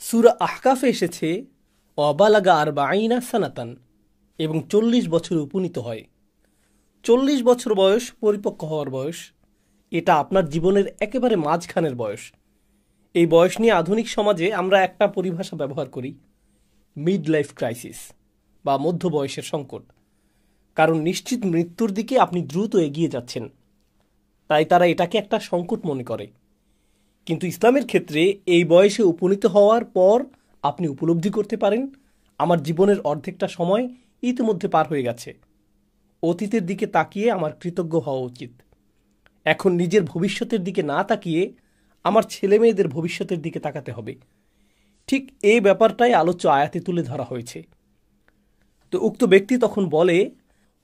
সূরা আহকাফে এসেছে অবালাগা আরবাঈনা সানাতান এবং ৪০ বছরে উপনীত হয়। ৪০ বছর বয়স পরিপক্ক হওয়ার বয়স। এটা আপনার জীবনের একেবারে মাঝখানের বয়স। এই বয়স নিয়ে আধুনিক সমাজে আমরা একটা পরিভাষা ব্যবহার করি, মিড লাইফ ক্রাইসিস বা মধ্য বয়সের সংকট। কারণ নিশ্চিত মৃত্যুর দিকে আপনি দ্রুত এগিয়ে যাচ্ছেন, তাই তারা এটাকে একটা সংকট মনে করে। কিন্তু ইসলামের ক্ষেত্রে এই বয়সে উপনীত হওয়ার পর আপনি উপলব্ধি করতে পারেন, আমার জীবনের অর্ধেকটা সময় ইতিমধ্যে পার হয়ে গেছে। অতীতের দিকে তাকিয়ে আমার কৃতজ্ঞ হওয়া উচিত। এখন নিজের ভবিষ্যতের দিকে না তাকিয়ে আমার ছেলে মেয়েদের ভবিষ্যতের দিকে তাকাতে হবে। ঠিক এই ব্যাপারটাই আলোচ্য আয়াতে তুলে ধরা হয়েছে। তো উক্ত ব্যক্তি তখন বলে,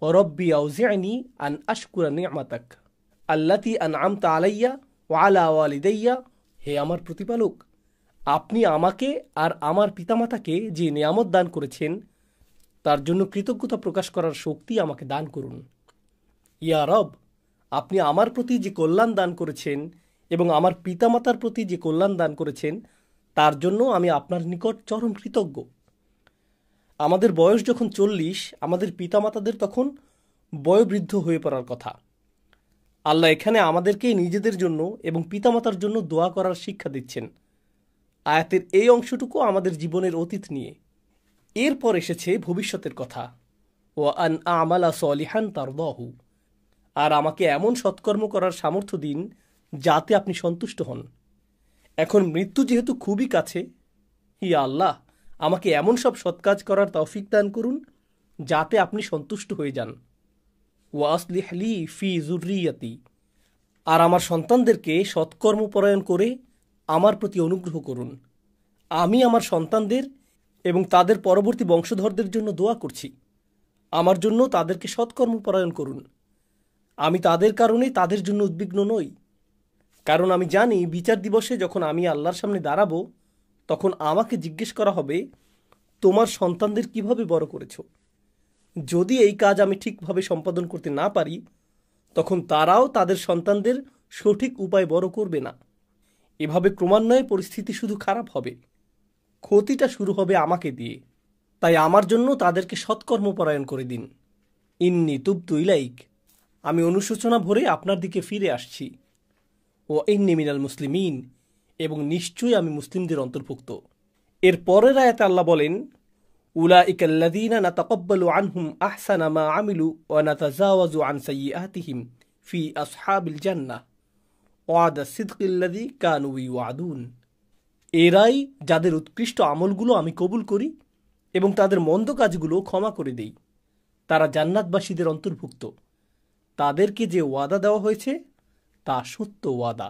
রব্বি আউজিআনি আন আশকুরা নি'মাতাক আল্লাতী আনআমতা আলাইয়া ওয়া আলা ওয়ালিদাইয়া। হে আমার প্রতিপালক, আপনি আমাকে আর আমার পিতামাতাকে যে নিয়ামত দান করেছেন তার জন্য কৃতজ্ঞতা প্রকাশ করার শক্তি আমাকে দান করুন। ইয়া রব, আপনি আমার প্রতি যে কল্যাণ দান করেছেন এবং আমার পিতামাতার প্রতি যে কল্যাণ দান করেছেন তার জন্য আমি আপনার নিকট চরম কৃতজ্ঞ। আমাদের বয়স যখন ৪০, আমাদের পিতামাতাদের তখন বয়োবৃদ্ধ হয়ে পড়ার কথা। আল্লাহ এখানে আমাদেরকে নিজেদের জন্য এবং পিতামাতার জন্য দোয়া করার শিক্ষা দিচ্ছেন। আয়াতের এই অংশটুকু আমাদের জীবনের অতীত নিয়ে। এরপর এসেছে ভবিষ্যতের কথা, ও আন আমালা সলিহান তারদাহু, আর আমাকে এমন সৎকর্ম করার সামর্থ্য দিন যাতে আপনি সন্তুষ্ট হন। এখন মৃত্যু যেহেতু খুবই কাছে, ইয়া আল্লাহ, আমাকে এমন সব সৎকাজ করার তৌফিক দান করুন যাতে আপনি সন্তুষ্ট হয়ে যান। ওয়া আসলিহ লি ফি যুররিয়াতি, আর আমার সন্তানদেরকে সৎকর্মপরায়ণ করে আমার প্রতি অনুগ্রহ করুন। আমি আমার সন্তানদের এবং তাদের পরবর্তী বংশধরদের জন্য দোয়া করছি। আমার জন্য তাদেরকে সৎকর্মপরায়ণ করুন। আমি তাদের কারণে তাদের জন্য উদ্বিগ্ন নই, কারণ আমি জানি বিচার দিবসে যখন আমি আল্লাহর সামনে দাঁড়াবো তখন আমাকে জিজ্ঞেস করা হবে, তোমার সন্তানদের কিভাবে বড় করেছ। যদি এই কাজ আমি ঠিকভাবে সম্পাদন করতে না পারি তখন তারাও তাদের সন্তানদের সঠিক উপায় বড় করবে না। এভাবে ক্রমান্বয়ে পরিস্থিতি শুধু খারাপ হবে, ক্ষতিটা শুরু হবে আমাকে দিয়ে। তাই আমার জন্য তাদেরকে সৎকর্মপরায়ণ করে দিন। ইন্নী তুবতু ইলাইক, আমি অনুশোচনা ভরে আপনার দিকে ফিরে আসছি। ও ইন্নী মিনাল মুসলিমিন, এবং নিশ্চয়ই আমি মুসলিমদের অন্তর্ভুক্ত। এর পরের আয়াতে আল্লাহ বলেন, উলাইকা আল্লাযীনা নাতাকাব্বালু আনহুম আহসানা মা আমিলু ওয়া নাতাজাওয়াজু আন সাইয়্যাতিহিম ফি আসহাবিল জান্নাহ ওয়াদা সিদকিল্লাযী কানু ইউআদুন। এরাই যাদের উৎকৃষ্ট আমলগুলো আমি কবুল করি এবং তাদের মন্দ কাজগুলো ক্ষমা করে দেই, তারা জান্নাতবাসীদের অন্তর্ভুক্ত। তাদেরকে যে ওয়াদা দেওয়া হয়েছে তা সত্য ওয়াদা।